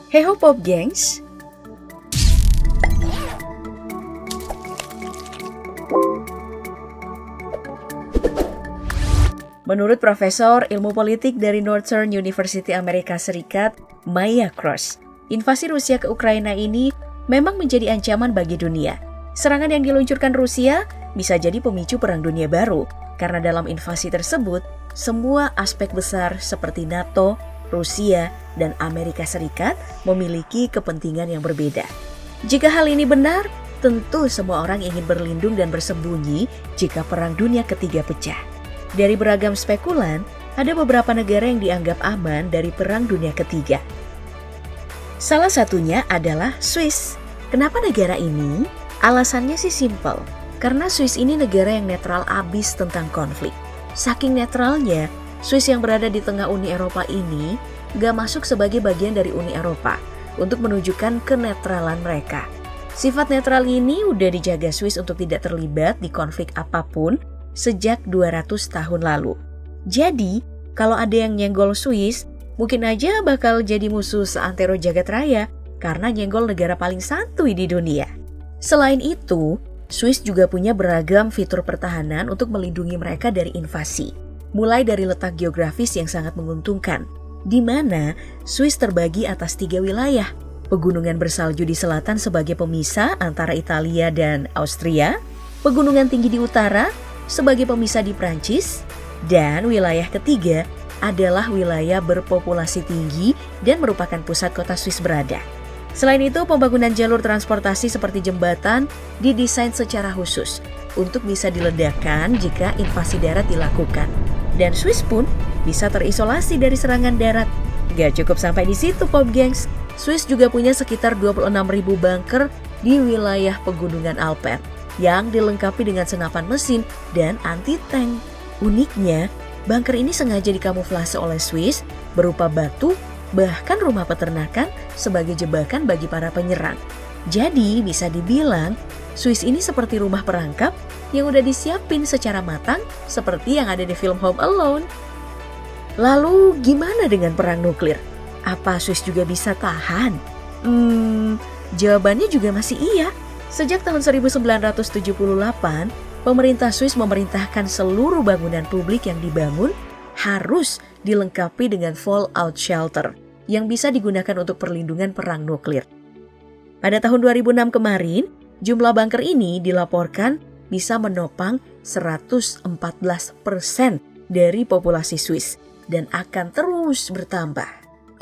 Hey ho Pop Gengs! Menurut Profesor Ilmu Politik dari Northern University Amerika Serikat, Maya Cross, invasi Rusia ke Ukraina ini memang menjadi ancaman bagi dunia. Serangan yang diluncurkan Rusia bisa jadi pemicu perang dunia baru, karena dalam invasi tersebut, semua aspek besar seperti NATO, Rusia, dan Amerika Serikat memiliki kepentingan yang berbeda. Jika hal ini benar, tentu semua orang ingin berlindung dan bersembunyi jika Perang Dunia Ketiga pecah. Dari beragam spekulan, ada beberapa negara yang dianggap aman dari Perang Dunia Ketiga. Salah satunya adalah Swiss. Kenapa negara ini? Alasannya sih simpel, karena Swiss ini negara yang netral abis tentang konflik. Saking netralnya, Swiss yang berada di tengah Uni Eropa ini gak masuk sebagai bagian dari Uni Eropa untuk menunjukkan kenetralan mereka. Sifat netral ini udah dijaga Swiss untuk tidak terlibat di konflik apapun sejak 200 tahun lalu. Jadi, kalau ada yang nyenggol Swiss, mungkin aja bakal jadi musuh seantero jagat raya karena nyenggol negara paling santuy di dunia. Selain itu, Swiss juga punya beragam fitur pertahanan untuk melindungi mereka dari invasi. Mulai dari letak geografis yang sangat menguntungkan, di mana Swiss terbagi atas 3 wilayah. Pegunungan bersalju di selatan sebagai pemisah antara Italia dan Austria, pegunungan tinggi di utara sebagai pemisah di Prancis, dan wilayah ketiga adalah wilayah berpopulasi tinggi dan merupakan pusat kota Swiss berada. Selain itu, pembangunan jalur transportasi seperti jembatan didesain secara khusus untuk bisa diledakkan jika invasi darat dilakukan. Dan Swiss pun bisa terisolasi dari serangan darat. Gak cukup sampai di situ Pop Gengs, Swiss juga punya sekitar 26.000 bunker di wilayah pegunungan Alpen yang dilengkapi dengan senapan mesin dan anti-tank. Uniknya, bunker ini sengaja dikamuflase oleh Swiss berupa batu, bahkan rumah peternakan sebagai jebakan bagi para penyerang. Jadi bisa dibilang Swiss ini seperti rumah perangkap yang udah disiapin secara matang seperti yang ada di film Home Alone. Lalu gimana dengan perang nuklir? Apa Swiss juga bisa tahan? Jawabannya juga masih iya. Sejak tahun 1978, pemerintah Swiss memerintahkan seluruh bangunan publik yang dibangun harus dilengkapi dengan fallout shelter yang bisa digunakan untuk perlindungan perang nuklir. Pada tahun 2006 kemarin, jumlah bunker ini dilaporkan bisa menopang 114% dari populasi Swiss dan akan terus bertambah.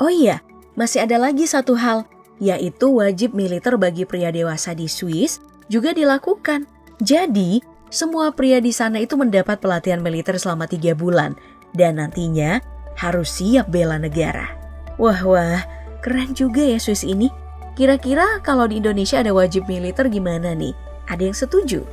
Oh iya, masih ada lagi satu hal, yaitu wajib militer bagi pria dewasa di Swiss juga dilakukan. Jadi, semua pria di sana itu mendapat pelatihan militer selama 3 bulan dan nantinya harus siap bela negara. Wah, keren juga ya Swiss ini. Kira-kira kalau di Indonesia ada wajib militer gimana nih? Ada yang setuju?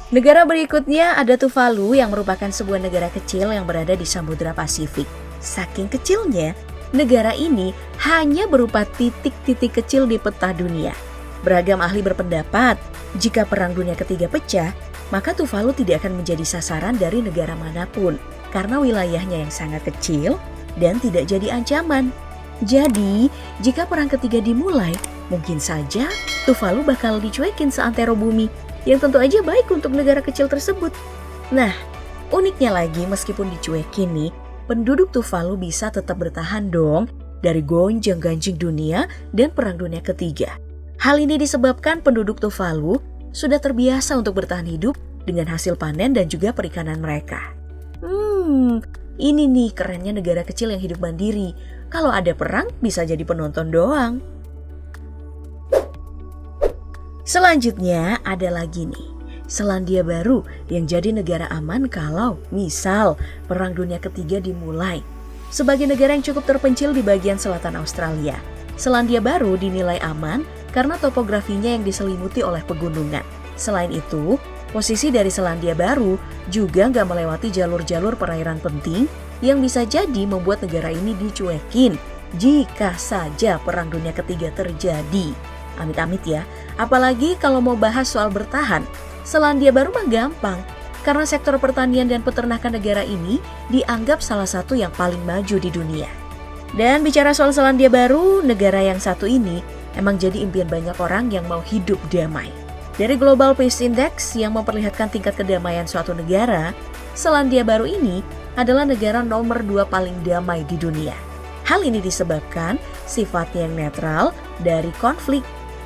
Negara berikutnya ada Tuvalu yang merupakan sebuah negara kecil yang berada di Samudra Pasifik. Saking kecilnya, negara ini hanya berupa titik-titik kecil di peta dunia. Beragam ahli berpendapat, jika Perang Dunia Ketiga pecah, maka Tuvalu tidak akan menjadi sasaran dari negara manapun karena wilayahnya yang sangat kecil dan tidak jadi ancaman. Jadi, jika Perang Ketiga dimulai, mungkin saja Tuvalu bakal dicuekin seantero bumi, yang tentu aja baik untuk negara kecil tersebut. Nah, uniknya lagi meskipun dicuekin nih, penduduk Tuvalu bisa tetap bertahan dong dari gonjang-ganjing dunia dan Perang Dunia Ketiga. Hal ini disebabkan penduduk Tuvalu sudah terbiasa untuk bertahan hidup dengan hasil panen dan juga perikanan mereka. Ini nih kerennya negara kecil yang hidup mandiri. Kalau ada perang bisa jadi penonton doang. Selanjutnya ada lagi nih, Selandia Baru yang jadi negara aman kalau misal Perang Dunia Ketiga dimulai. Sebagai negara yang cukup terpencil di bagian selatan Australia, Selandia Baru dinilai aman karena topografinya yang diselimuti oleh pegunungan. Selain itu, posisi dari Selandia Baru juga nggak melewati jalur-jalur perairan penting yang bisa jadi membuat negara ini dicuekin jika saja Perang Dunia Ketiga terjadi. Amit-amit ya, apalagi kalau mau bahas soal bertahan, Selandia Baru mah gampang. karena sektor pertanian dan peternakan negara ini dianggap salah satu yang paling maju di dunia. Dan bicara soal Selandia Baru, negara yang satu ini emang jadi impian banyak orang yang mau hidup damai. Dari Global Peace Index yang memperlihatkan tingkat kedamaian suatu negara, Selandia Baru ini adalah negara nomor 2 paling damai di dunia. Hal ini disebabkan sifatnya yang netral dari konflik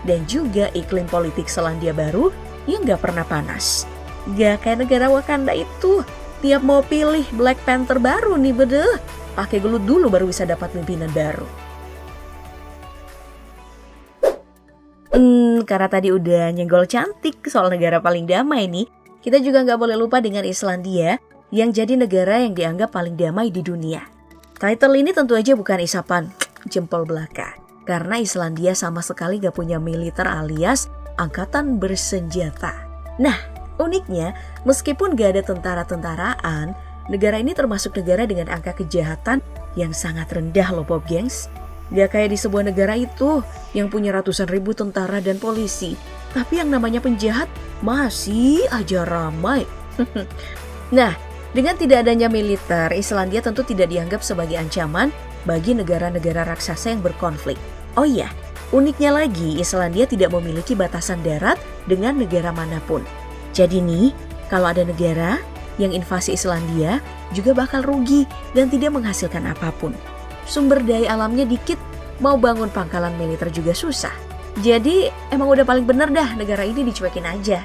dan juga iklim politik Selandia Baru yang gak pernah panas. Gak kayak negara Wakanda itu, tiap mau pilih Black Panther baru nih bedeh, pakai gelut dulu baru bisa dapat pimpinan baru. Karena tadi udah nyenggol cantik soal negara paling damai nih, kita juga gak boleh lupa dengan Islandia yang jadi negara yang dianggap paling damai di dunia. Title ini tentu aja bukan isapan jempol belaka, karena Islandia sama sekali gak punya militer alias angkatan bersenjata. Nah, uniknya meskipun gak ada tentara-tentaraan, negara ini termasuk negara dengan angka kejahatan yang sangat rendah loh Bob Gengs. Gak kayak di sebuah negara itu yang punya ratusan ribu tentara dan polisi, tapi yang namanya penjahat masih aja ramai. Nah, dengan tidak adanya militer, Islandia tentu tidak dianggap sebagai ancaman bagi negara-negara raksasa yang berkonflik. Oh iya, uniknya lagi Islandia tidak memiliki batasan darat dengan negara manapun. Jadi nih, kalau ada negara yang invasi Islandia juga bakal rugi dan tidak menghasilkan apapun. Sumber daya alamnya dikit, mau bangun pangkalan militer juga susah. Jadi emang udah paling bener dah negara ini dicuekin aja.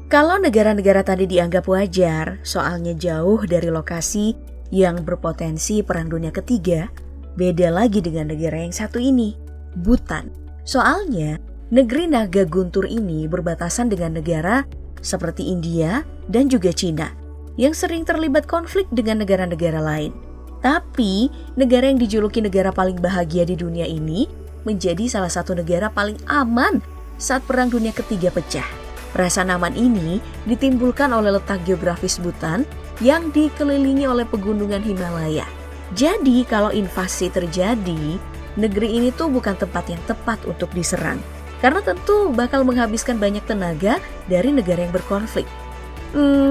Kalau negara-negara tadi dianggap wajar, soalnya jauh dari lokasi yang berpotensi Perang Dunia Ketiga, beda lagi dengan negara yang satu ini, Bhutan. Soalnya negeri naga guntur ini berbatasan dengan negara seperti India dan juga Cina yang sering terlibat konflik dengan negara-negara lain. Tapi negara yang dijuluki negara paling bahagia di dunia ini menjadi salah satu negara paling aman saat Perang Dunia Ketiga pecah. Rasa aman ini ditimbulkan oleh letak geografis Bhutan yang dikelilingi oleh pegunungan Himalaya. Jadi kalau invasi terjadi, negeri ini tuh bukan tempat yang tepat untuk diserang. Karena tentu bakal menghabiskan banyak tenaga dari negara yang berkonflik.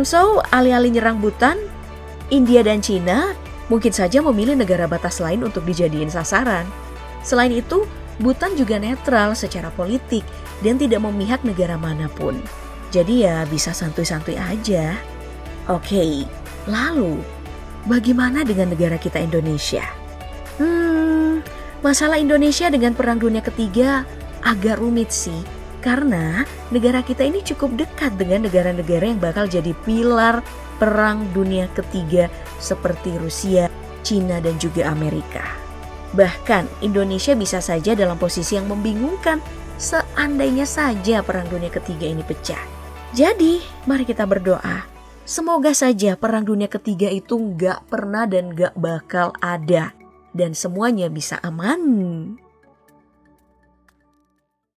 So, alih-alih nyerang Bhutan, India dan Cina mungkin saja memilih negara batas lain untuk dijadiin sasaran. Selain itu, Bhutan juga netral secara politik dan tidak memihak negara manapun. Jadi ya bisa santuy-santuy aja. Oke, lalu bagaimana dengan negara kita Indonesia? Masalah Indonesia dengan Perang Dunia Ketiga agak rumit sih. Karena negara kita ini cukup dekat dengan negara-negara yang bakal jadi pilar Perang Dunia Ketiga seperti Rusia, Cina, dan juga Amerika. Bahkan Indonesia bisa saja dalam posisi yang membingungkan seandainya saja Perang Dunia Ketiga ini pecah. Jadi mari kita berdoa. Semoga saja Perang Dunia Ketiga itu gak pernah dan gak bakal ada. Dan semuanya bisa aman.